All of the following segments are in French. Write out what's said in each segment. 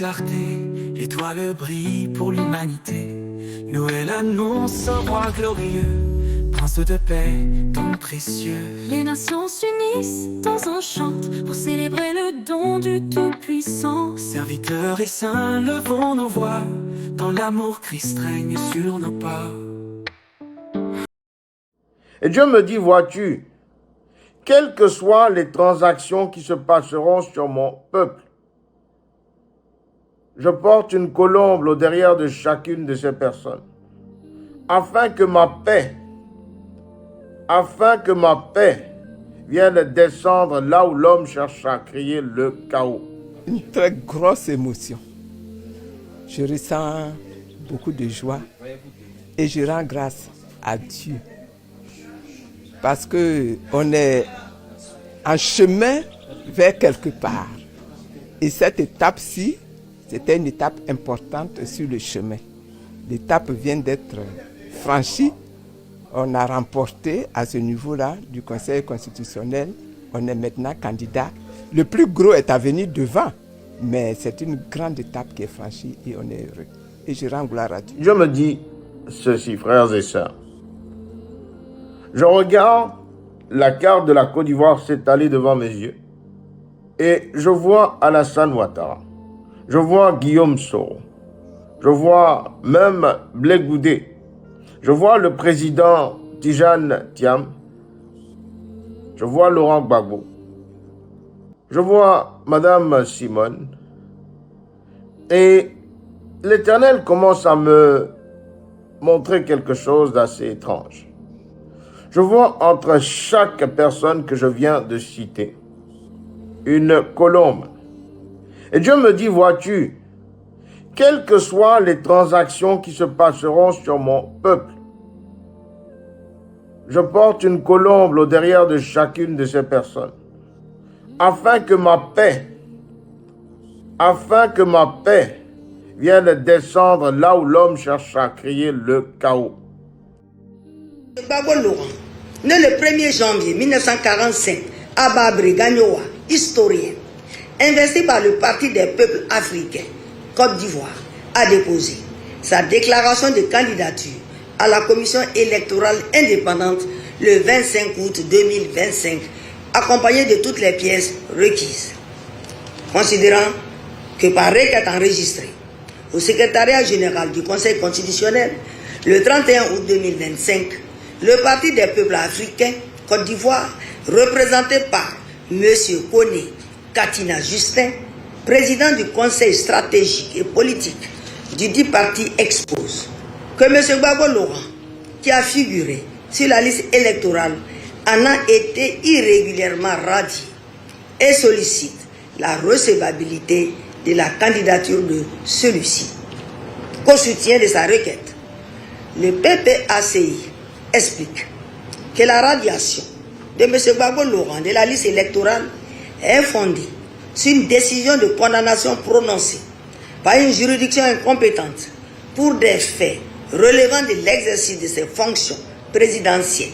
clarté, l'étoile brille pour l'humanité. Noël annonce un roi glorieux, prince de paix, don précieux. Les nations s'unissent dans un chant pour célébrer le don du Tout-Puissant. Serviteurs et saints, levons nos voix, dans l'amour Christ règne sur nos pas. Et Dieu me dit, vois-tu, quelles que soient les transactions qui se passeront sur mon peuple, je porte une colombe au derrière de chacune de ces personnes, afin que ma paix vienne descendre là où l'homme cherche à créer le chaos. Une très grosse émotion. Je ressens beaucoup de joie et je rends grâce à Dieu. Parce qu'on est en chemin vers quelque part. Et cette étape-ci, c'était une étape importante sur le chemin. L'étape vient d'être franchie. On a remporté à ce niveau-là du Conseil constitutionnel. On est maintenant candidat. Le plus gros est à venir devant. Mais c'est une grande étape qui est franchie et on est heureux. Et je rends gloire à Dieu. Je me dis ceci, frères et sœurs. Je regarde la carte de la Côte d'Ivoire s'étaler devant mes yeux et je vois Alassane Ouattara, je vois Guillaume Soro, je vois même Blé Goudé, je vois le président Tijane Thiam, je vois Laurent Gbagbo, je vois Madame Simone et l'Éternel commence à me montrer quelque chose d'assez étrange. Je vois entre chaque personne que je viens de citer une colombe. Et Dieu me dit, vois-tu, quelles que soient les transactions qui se passeront sur mon peuple, je porte une colombe au derrière de chacune de ces personnes, afin que ma paix vienne descendre là où l'homme cherche à créer le chaos. Gbagbo Laurent, né le 1er janvier 1945 à Babré, Gagnoa, historien, investi par le Parti des peuples africains, Côte d'Ivoire, a déposé sa déclaration de candidature à la commission électorale indépendante le 25 août 2025, accompagné de toutes les pièces requises. Considérant que par requête enregistrée au secrétariat général du Conseil constitutionnel le 31 août 2025, le Parti des peuples africains, Côte d'Ivoire, représenté par M. Koné Katina Justin, président du Conseil stratégique et politique du dit parti, expose que M. Gbagbo Laurent, qui a figuré sur la liste électorale, en a été irrégulièrement radié et sollicite la recevabilité de la candidature de celui-ci. Qu'au soutien de sa requête, le PPACI explique que la radiation de M. Gbagbo Laurent de la liste électorale est fondée sur une décision de condamnation prononcée par une juridiction incompétente pour des faits relevant de l'exercice de ses fonctions présidentielles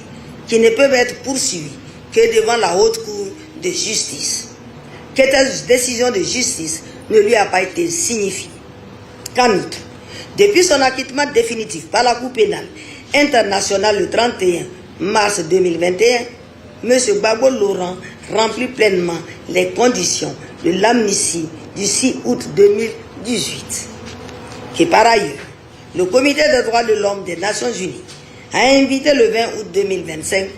qui ne peuvent être poursuivies que devant la haute cour de justice. Que cette décision de justice ne lui a pas été signifiée. Qu'en outre, depuis son acquittement définitif par la Cour pénale internationale le 31 mars 2021, M. Gbagbo Laurent remplit pleinement les conditions de l'amnistie du 6 août 2018. Que par ailleurs, le Comité des droits de l'homme des Nations Unies a invité le 20 août 2025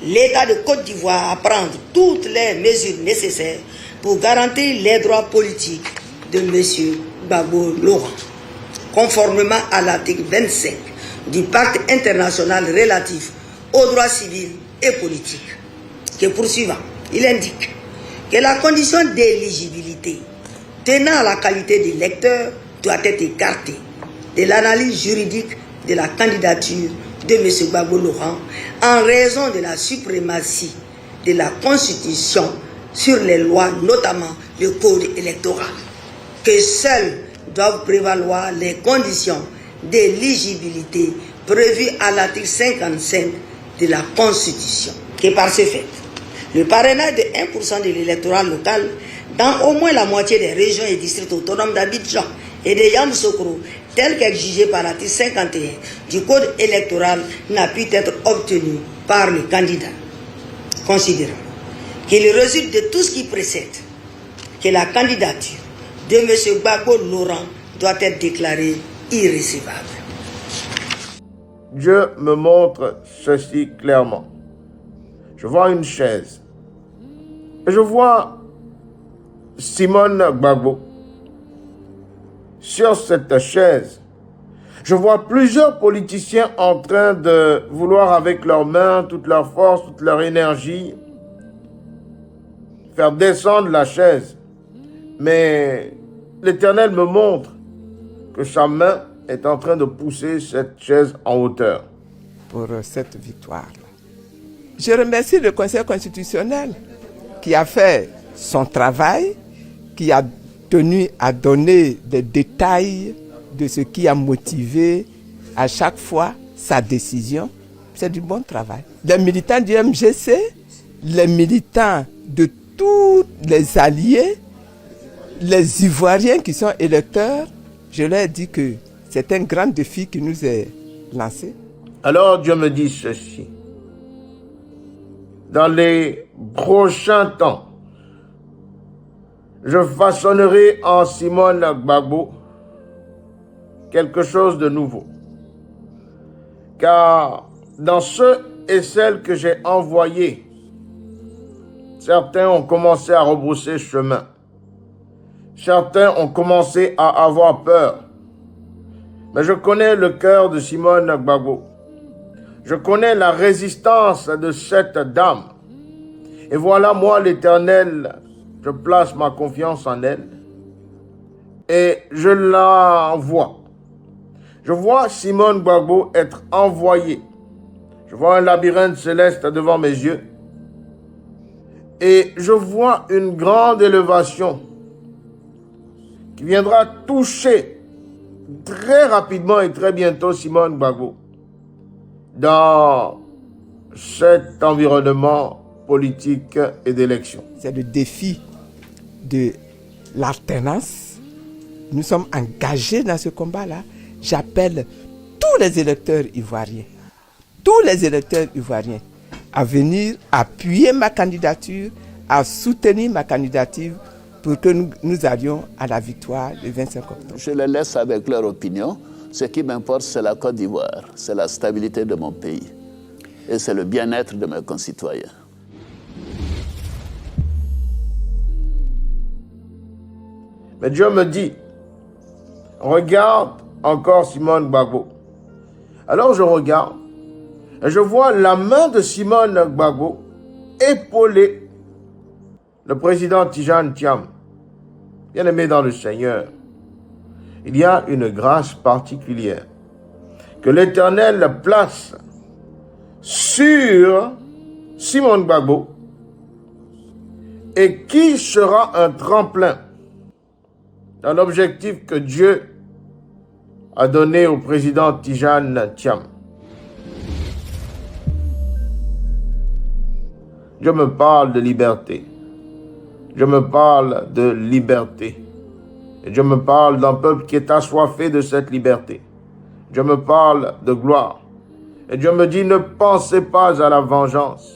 l'État de Côte d'Ivoire à prendre toutes les mesures nécessaires pour garantir les droits politiques de M. Gbagbo Laurent, conformément à l'article 25 du Pacte international relatif aux droits civils et politiques. Que poursuivant, il indique que la condition d'éligibilité tenant à la qualité d'électeur doit être écartée de l'analyse juridique de la candidature de M. Gbagbo Laurent en raison de la suprématie de la Constitution sur les lois, notamment le code électoral, que seules doivent prévaloir les conditions d'éligibilité prévues à l'article 55 de la Constitution. Que par ce fait, le parrainage de 1% de l'électorat local dans au moins la moitié des régions et districts autonomes d'Abidjan et de Yamoussoukro, tel qu'exigé par l'article 51 du Code électoral, n'a pu être obtenu par le candidat. Considérons qu'il résulte de tout ce qui précède que la candidature de M. Gbagbo Laurent doit être déclarée irrécevable. Dieu me montre ceci clairement. Je vois une chaise. Et je vois Simone Gbagbo. Sur cette chaise, je vois plusieurs politiciens en train de vouloir avec leurs mains, toute leur force, toute leur énergie, faire descendre la chaise. Mais l'Éternel me montre que sa main est en train de pousser cette chaise en hauteur. Pour cette victoire-là. Je remercie le Conseil constitutionnel qui a fait son travail, qui a tenu à donner des détails de ce qui a motivé à chaque fois sa décision. C'est du bon travail. Les militants du MGC, les militants de tous les alliés, les Ivoiriens qui sont électeurs, je leur ai dit que c'est un grand défi qui nous est lancé. Alors Dieu me dit ceci. Dans les prochains temps, je façonnerai en Simone Gbagbo quelque chose de nouveau. Car dans ceux et celles que j'ai envoyés, certains ont commencé à rebrousser chemin. Certains ont commencé à avoir peur. Mais je connais le cœur de Simone Gbagbo. Je connais la résistance de cette dame. Et voilà, moi, l'Éternel, je place ma confiance en elle. Et je l'envoie. Je vois Simone Gbagbo être envoyée. Je vois un labyrinthe céleste devant mes yeux. Et je vois une grande élévation qui viendra toucher très rapidement et très bientôt Simone Gbagbo dans cet environnement politique et d'élection. C'est le défi de l'alternance. Nous sommes engagés dans ce combat-là. J'appelle tous les électeurs ivoiriens, à venir appuyer ma candidature, à soutenir ma candidature pour que nous allions à la victoire le 25 octobre. Je les laisse avec leur opinion. Ce qui m'importe, c'est la Côte d'Ivoire, c'est la stabilité de mon pays et c'est le bien-être de mes concitoyens. Mais Dieu me dit, regarde encore Simone Gbagbo. Alors je regarde et je vois la main de Simone Gbagbo épauler le président Tidjane Thiam. Bien-aimé dans le Seigneur, il y a une grâce particulière que l'Éternel place sur Simone Gbagbo et qui sera un tremplin dans l'objectif que Dieu a donné au président Tidjane Thiam. Je me parle de liberté. Je me parle de liberté. Et je me parle d'un peuple qui est assoiffé de cette liberté. Je me parle de gloire. Et Dieu me dit, ne pensez pas à la vengeance,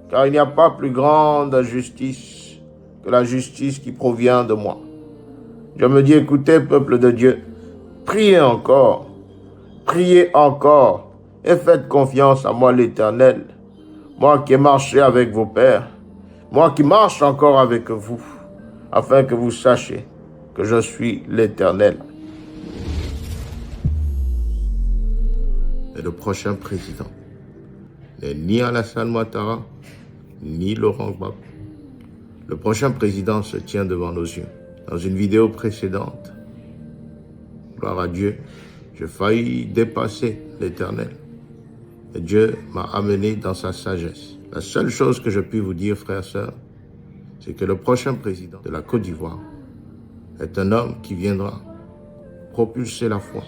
car il n'y a pas plus grande justice que la justice qui provient de moi. Dieu me dit, écoutez, peuple de Dieu, priez encore, et faites confiance à moi l'Éternel, moi qui ai marché avec vos pères, moi qui marche encore avec vous, afin que vous sachiez que je suis l'Éternel. Et le prochain président n'est ni Alassane Ouattara, ni Laurent Gbagbo. Le prochain président se tient devant nos yeux. Dans une vidéo précédente, gloire à Dieu, j'ai failli dépasser l'Éternel. Et Dieu m'a amené dans sa sagesse. La seule chose que je puis vous dire, frères et sœurs, c'est que le prochain président de la Côte d'Ivoire est un homme qui viendra propulser la foi.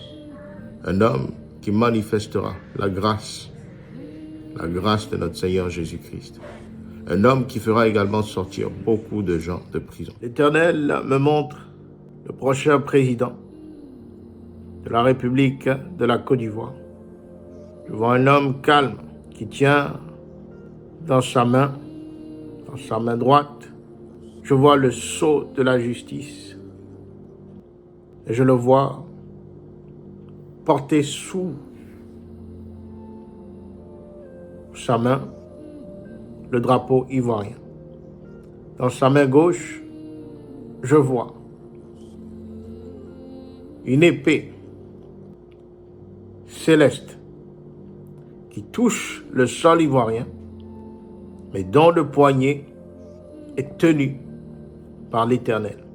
Un homme qui manifestera la grâce de notre Seigneur Jésus-Christ. Un homme qui fera également sortir beaucoup de gens de prison. L'Éternel me montre le prochain président de la République de la Côte d'Ivoire. Je vois un homme calme qui tient dans sa main droite, je vois le sceau de la justice. Et je le vois porter sous sa main le drapeau ivoirien. Dans sa main gauche, je vois une épée céleste qui touche le sol ivoirien, mais dont le poignet est tenu par l'Éternel.